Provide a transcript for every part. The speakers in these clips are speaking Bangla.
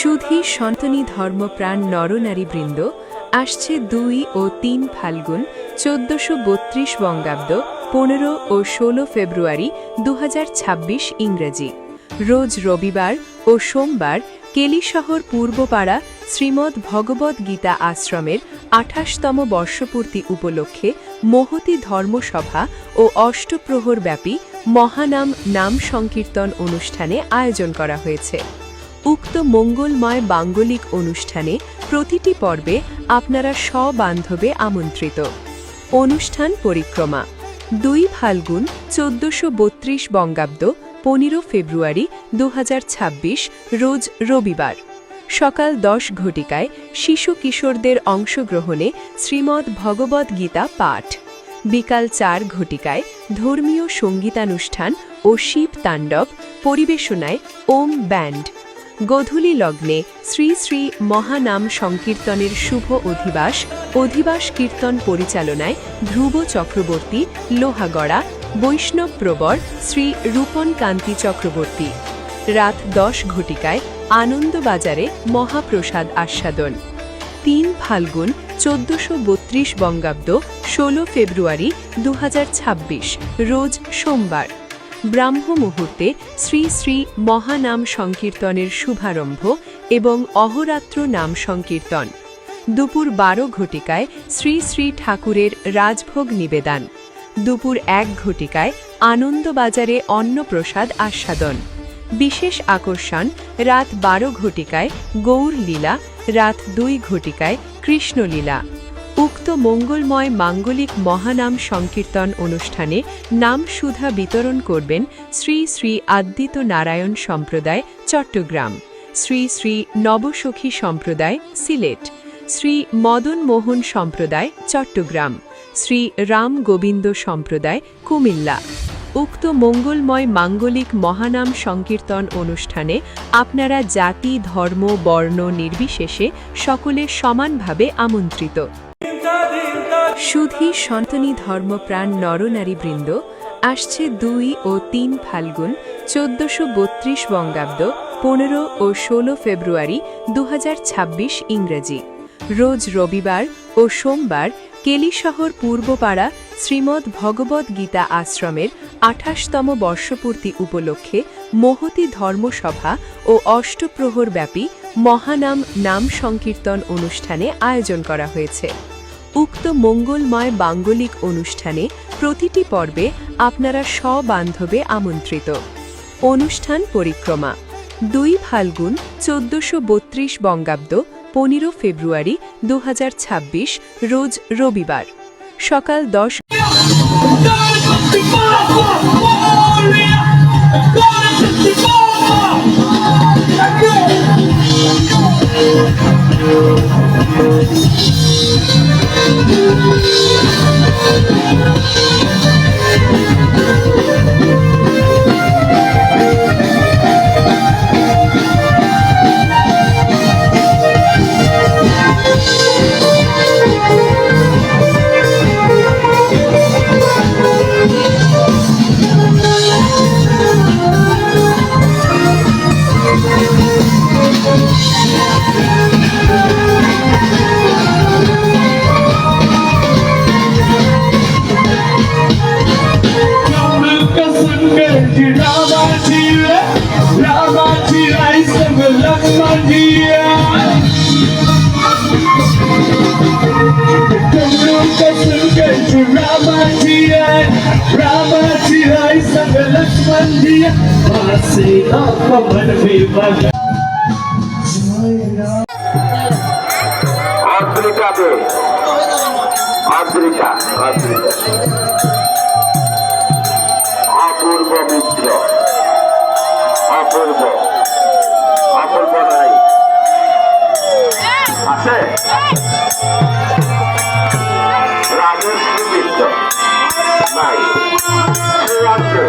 সুধী সনাতনী ধর্মপ্রাণ নরনারীবৃন্দ, আসছে ২ ও ৩ ফাল্গুন ১৪৩২ বঙ্গাব্দ ১৫ ও ১৬ ফেব্রুয়ারি ২০২৬ ইংরেজি রোজ রবিবার ও সোমবার কেলিশহর পূর্বপাড়া শ্রীমদ্ ভগবদ্ গীতা আশ্রমের ২৮তম বর্ষপূর্তি উপলক্ষে মহতী ধর্মসভা ও অষ্টপ্রহরব্যাপী মহানাম নাম সংকীর্তন অনুষ্ঠানে আয়োজন করা হয়েছে। উক্ত মঙ্গলময় বাঙ্গলিক অনুষ্ঠানে প্রতিটি পর্বে আপনারা সবান্ধবে আমন্ত্রিত। অনুষ্ঠান পরিক্রমা ২ ফাল্গুন ১৪৩২ বঙ্গাব্দ ১৫ ফেব্রুয়ারি ২০২৬ রোজ রবিবার সকাল ১০ ঘটিকায় শিশু কিশোরদের অংশগ্রহণে শ্রীমদ্ ভগবদ্ গীতা পাঠ, বিকাল ৪ ঘটিকায় ধর্মীয় সঙ্গীতানুষ্ঠান ও শিব তাণ্ডব পরিবেশনায় ওম ব্যান্ড, গোধূলি লগ্নে শ্রী শ্রী মহানাম সংকীর্তনের শুভ অধিবাস কীর্তন পরিচালনায় ধ্রুব চক্রবর্তী লোহাগড়া, বৈষ্ণব প্রবর শ্রী রূপন কান্তি চক্রবর্তী। রাত ১০ ঘটিকায় আনন্দবাজারে মহাপ্রসাদ আস্বাদন। ৩ ফাল্গুন ১৪৩২ বঙ্গাব্দ ১৬ ফেব্রুয়ারি ২০২৬ রোজ সোমবার ব্রাহ্ম মুহূর্তে শ্রী শ্রী মহানাম সংকীর্তনের শুভারম্ভ এবং অহোরাত্র নাম সংকীর্তন। দুপুর ১২ ঘটিকায় শ্রী শ্রী ঠাকুরের রাজভোগ নিবেদন। দুপুর ১ ঘটিকায় আনন্দবাজারে অন্নপ্রসাদ আস্বাদন। বিশেষ আকর্ষণ রাত ১২ ঘটিকায় গৌর লীলা, রাত ২ ঘটিকায় কৃষ্ণলীলা। উক্ত মঙ্গলময় মাঙ্গলিক মহানাম সংকীর্তন অনুষ্ঠানে নাম সুধা বিতরণ করবেন শ্রী শ্রী আদ্বিত নারায়ণ সম্প্রদায় চট্টগ্রাম, শ্রী শ্রী নবসখী সম্প্রদায় সিলেট, শ্রী মদন মোহন সম্প্রদায় চট্টগ্রাম, শ্রী রাম গোবিন্দ সম্প্রদায় কুমিল্লা। উক্ত মঙ্গলময় মাঙ্গলিক মহানাম সংকীর্তন অনুষ্ঠানে আপনারা জাতি, ধর্ম, বর্ণ নির্বিশেষে সকলে সমানভাবে আমন্ত্রিত। সুধী সনাতনী ধর্মপ্রাণ নরনারীবৃন্দ, আসছে ২ ও ৩ ফাল্গুন ১৪৩২ বঙ্গাব্দ ১৫ ও ১৬ ফেব্রুয়ারি ২০২৬ ইংরেজি রোজ রবিবার ও সোমবার কেলিশহর পূর্বপাড়া শ্রীমদ্ ভগবদ্ গীতা আশ্রমের ২৮তম বর্ষপূর্তি উপলক্ষে মহতী ধর্মসভা ও অষ্টপ্রহরব্যাপী মহানাম নাম সংকীর্তন অনুষ্ঠানে আয়োজন করা হয়েছে। উক্ত মঙ্গলময় বাঙ্গলিক অনুষ্ঠানে প্রতিটি পর্বে আপনারা সবান্ধবে আমন্ত্রিত। অনুষ্ঠান পরিক্রমা ২ ফাল্গুন ১৪৩২ বঙ্গাব্দ ১৫ ফেব্রুয়ারি ২০২৬ রোজ রবিবার সকাল ১০ অপূর্ব মিত্র, অপূর্ব নাই আছে রাজশ্রী মিত্র নাই আছে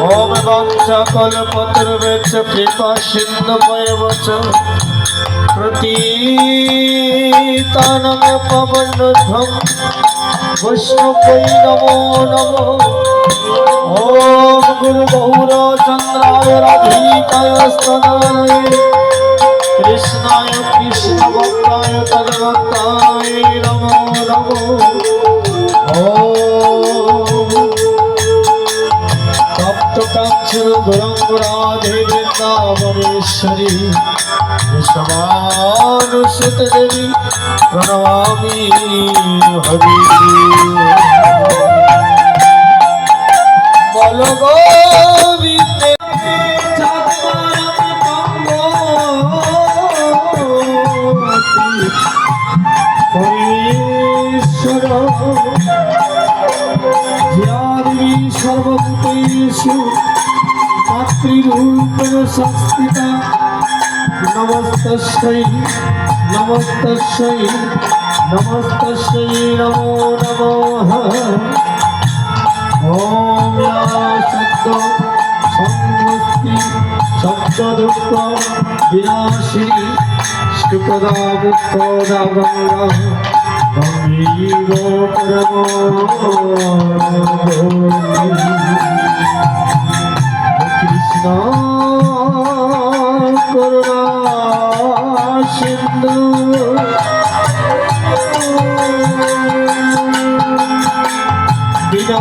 ओम वंशा कल्पतरुर्वेच कृपा सिन्धुभयवच प्रतीतानं पवनध्वं वैष्णवै नमो नमः। ओम गुरुगौरचन्द्राय राधिकाय स्तनाय कृष्णाय कृष्णभक्ताय तद्भक्ताय नमो नमः। ओम तप्तकांचन गौरांगराधे वृंदावनेश्वरी विश्वमानुसुत देवी प्रणमामि हरि। बोल गोविंद परमेश्वर ध्यानी सर्वभूतेषु मातृरूपेण संस्थिता नमस्तस्यै नमस्तस्यै नमस्तस्यै नमो नमः। ओम या सत्य संवस्ति सत्य दुःख विनाशिनी सुखदा मुक्तदा गंगा गंगैव परमो कृष्ण करुणा सिंधु विना